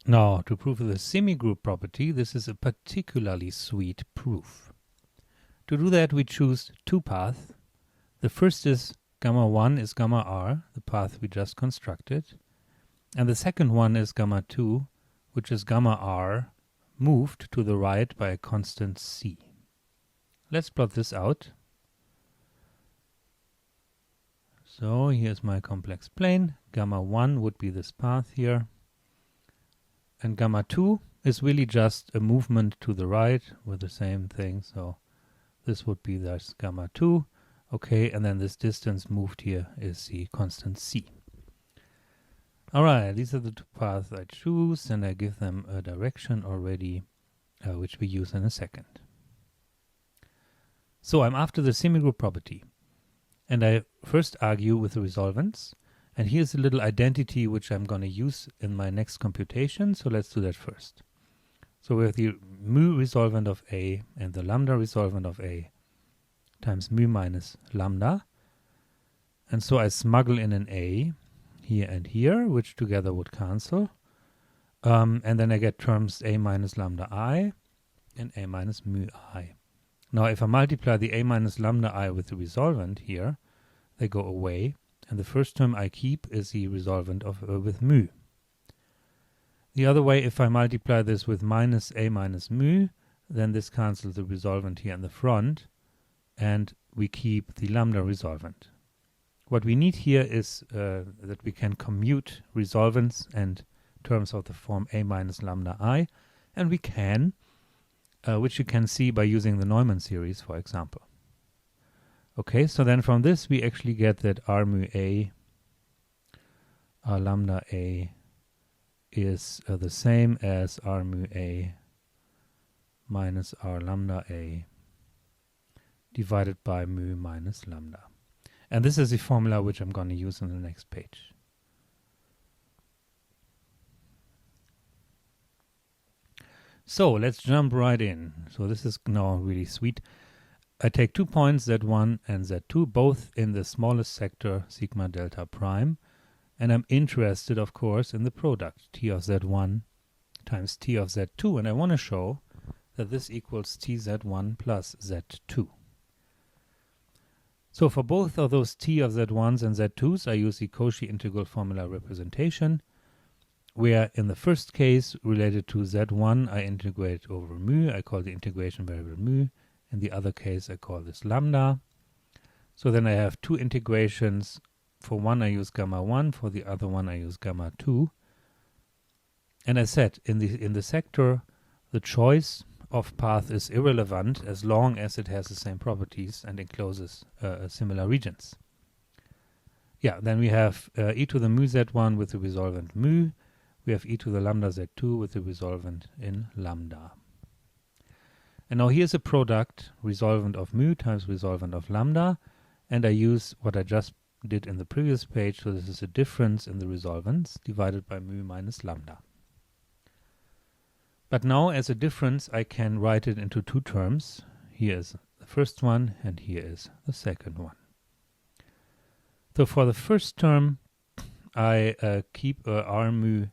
Now, to prove the semigroup property, this is a particularly sweet proof. To do that, we choose two paths. The first is gamma 1 is gamma r, the path we just constructed. And the second one is gamma 2, which is gamma r moved to the right by a constant c. Let's plot this out. So here's my complex plane. Gamma 1 would be this path here. And gamma 2 is really just a movement to the right with the same thing. So this would be this gamma 2. Okay, and then this distance moved here is the constant c. Alright, these are the two paths I choose, and I give them a direction already, which we use in a second. So I'm after the semigroup property, and I first argue with the resolvents, and here's a little identity which I'm going to use in my next computation, so let's do that first. So we have the mu resolvent of A and the lambda resolvent of A times mu minus lambda, and so I smuggle in an A here and here, which together would cancel, and then I get terms A minus lambda I and A minus mu I. Now if I multiply the A minus lambda I with the resolvent here, they go away, and the first term I keep is the resolvent of with mu. The other way, if I multiply this with minus A minus mu, then this cancels the resolvent here in the front, and we keep the lambda resolvent. What we need here is that we can commute resolvents and terms of the form A minus lambda I, and we can, which you can see by using the Neumann series, for example. Okay, so then from this we actually get that R mu A, R lambda A is the same as R mu A minus R lambda A divided by mu minus lambda. And this is the formula which I'm going to use on the next page. So let's jump right in. So this is now really sweet. I take 2 points, Z1 and Z2, both in the smallest sector, sigma delta prime. And I'm interested, of course, in the product, T of Z1 times T of Z2. And I want to show that this equals TZ1 plus Z2. So for both of those T of Z1s and Z2s, I use the Cauchy integral formula representation, where in the first case, related to Z1, I integrate over mu. I call the integration variable mu. In the other case, I call this lambda. So then I have two integrations. For one, I use gamma 1. For the other one, I use gamma 2. And I said, in the sector, the choice of path is irrelevant as long as it has the same properties and encloses similar regions. Yeah, then we have e to the mu z1 with the resolvent mu. We have e to the lambda z2 with the resolvent in lambda. And now here's a product, resolvent of mu times resolvent of lambda, and I use what I just did in the previous page, so this is a difference in the resolvents divided by mu minus lambda. But now as a difference I can write it into two terms. Here is the first one and here is the second one. So for the first term I keep r mu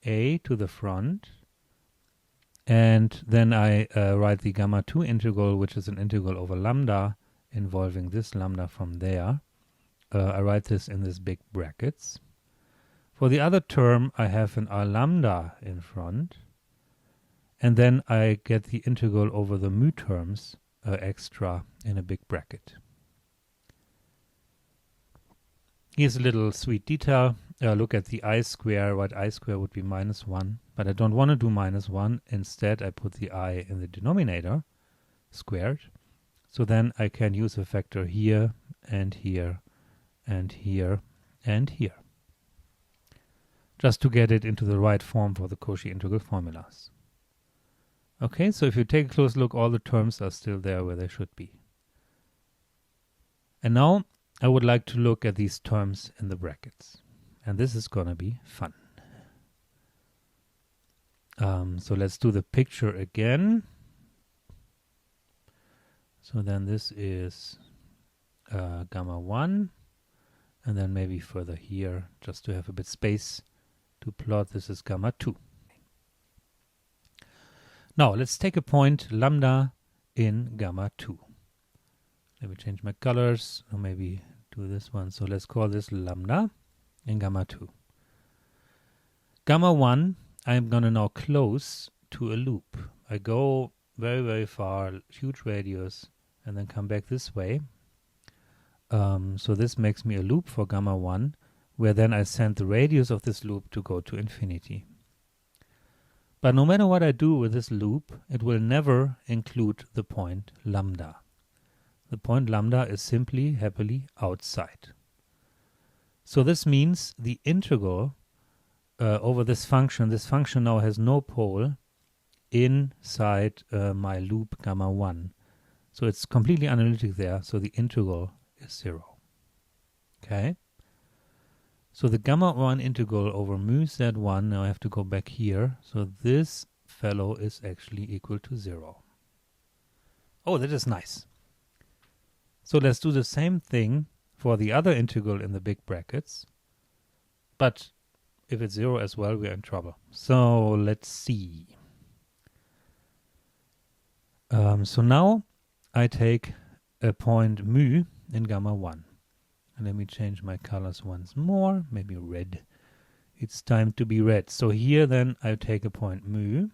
a to the front, and then I write the gamma 2 integral, which is an integral over lambda involving this lambda from there. I write this in these big brackets. For the other term I have an r lambda in front, and then I get the integral over the mu terms extra in a big bracket. Here's a little sweet detail. Look at the I square. What I square would be minus 1, but I don't want to do minus 1. Instead I put the I in the denominator squared. So then I can use a factor here and here and here and here, just to get it into the right form for the Cauchy integral formulas. Okay, so if you take a close look, all the terms are still there where they should be. And now I would like to look at these terms in the brackets. And this is going to be fun. So let's do the picture again. So then this is gamma 1. And then maybe further here, just to have a bit space to plot, this is gamma 2. Now let's take a point lambda in gamma 2. Let me change my colors, or maybe do this one. So let's call this lambda in gamma 2. Gamma 1, I'm going to now close to a loop. I go very, very far, huge radius, and then come back this way. So this makes me a loop for gamma 1, where then I send the radius of this loop to go to infinity. But no matter what I do with this loop, it will never include the point lambda. The point lambda is simply, happily, outside. So this means the integral over this function now has no pole inside my loop gamma 1. So it's completely analytic there, so the integral is 0. Okay? So the gamma 1 integral over mu z1, now I have to go back here, so this fellow is actually equal to 0. Oh, that is nice. So let's do the same thing for the other integral in the big brackets, but if it's 0 as well, we're in trouble. So let's see. So now I take a point mu in gamma 1. And let me change my colors once more, maybe red. It's time to be red. So here then I take a point mu,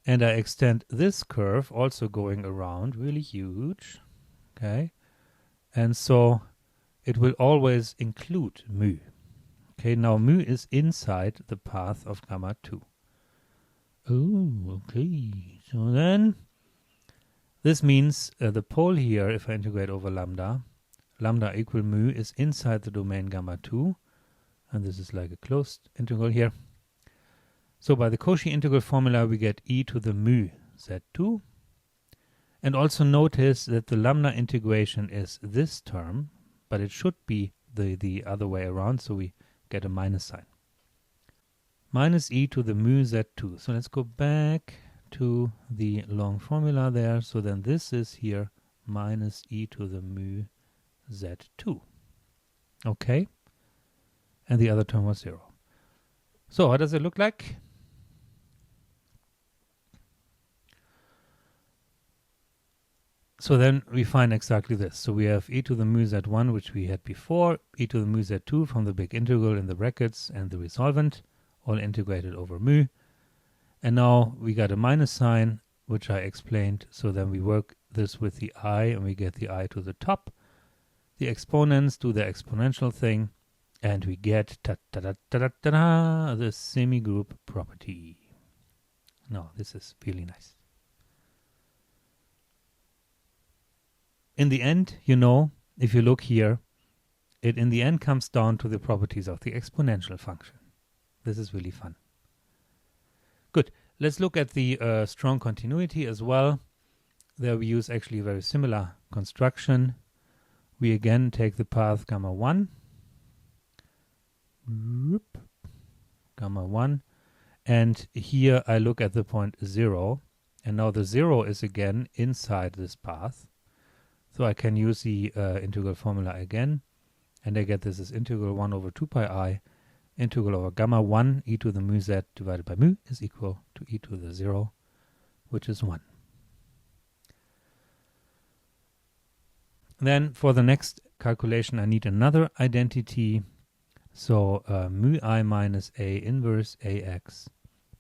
and I extend this curve, also going around, really huge. Okay, and so it will always include mu. Okay, now mu is inside the path of gamma 2. Oh, okay. So then this means the pole here, if I integrate over lambda equal mu, is inside the domain gamma 2. And this is like a closed integral here. So by the Cauchy integral formula, we get e to the mu z2. And also notice that the lambda integration is this term, but it should be the other way around, so we get a minus sign. Minus e to the mu z2. So let's go back to the long formula there. So then this is here minus e to the mu z2. Okay? And the other term was 0. So what does it look like? So then we find exactly this. So we have e to the mu z1, which we had before, e to the mu z2 from the big integral in the brackets and the resolvent, all integrated over mu. And now we got a minus sign, which I explained. So then we work this with the I, and we get the I to the top. The exponents do the exponential thing, and we get the semigroup property. Now, this is really nice. In the end, you know, if you look here, it in the end comes down to the properties of the exponential function. This is really fun. Good. Let's look at the strong continuity as well. There we use actually a very similar construction. We again take the path gamma 1. Gamma 1. And here I look at the point 0. And now the 0 is again inside this path. So I can use the integral formula again, and I get this as integral 1 over 2 pi I, integral over gamma 1 e to the mu z divided by mu is equal to e to the 0, which is 1. Then for the next calculation, I need another identity. So mu I minus A inverse AX,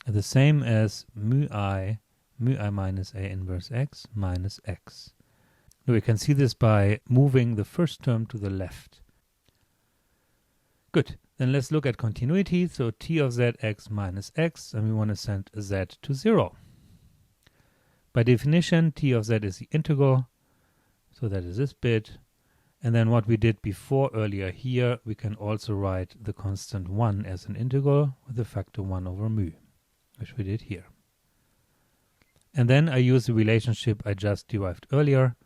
the same as mu I minus A inverse X minus X. Now we can see this by moving the first term to the left. Good. Then let's look at continuity. So t of zx minus x, and we want to send z to 0. By definition, t of z is the integral. So that is this bit. And then what we did before earlier here, we can also write the constant 1 as an integral with the factor 1 over mu, which we did here. And then I use the relationship I just derived earlier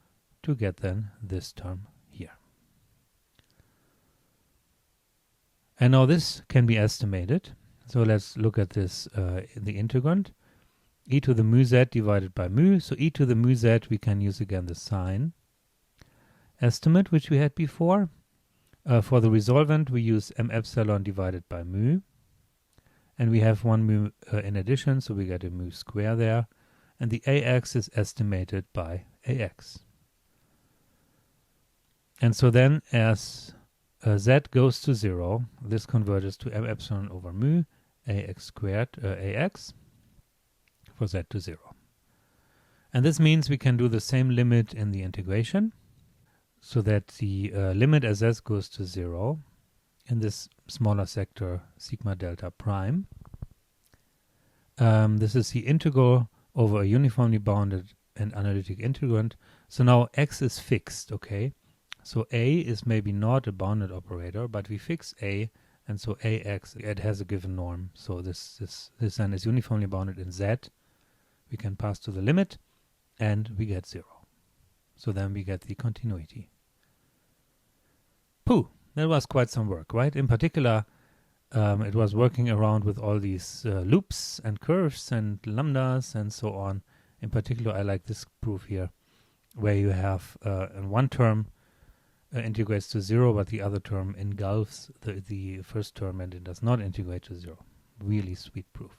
to get then this term here. And now this can be estimated. So let's look at this in the integrand. E to the mu z divided by mu. So e to the mu z, we can use again the sign estimate, which we had before. For the resolvent, we use m epsilon divided by mu. and we have one mu in addition, so we get a mu square there, and the ax is estimated by ax. And so then as z goes to 0, this converges to m epsilon over mu ax squared ax for z to 0. And this means we can do the same limit in the integration, so that the limit as z goes to 0 in this smaller sector sigma delta prime. This is the integral over a uniformly bounded and analytic integrand. So now x is fixed, okay? So a is maybe not a bounded operator, but we fix a, and so ax, it has a given norm. So this then is uniformly bounded in z. We can pass to the limit, and we get 0. So then we get the continuity. Pooh, that was quite some work, right? In particular, it was working around with all these loops and curves and lambdas and so on. In particular, I like this proof here, where you have in one term integrates to 0, but the other term engulfs the first term and it does not integrate to 0. Really sweet proof.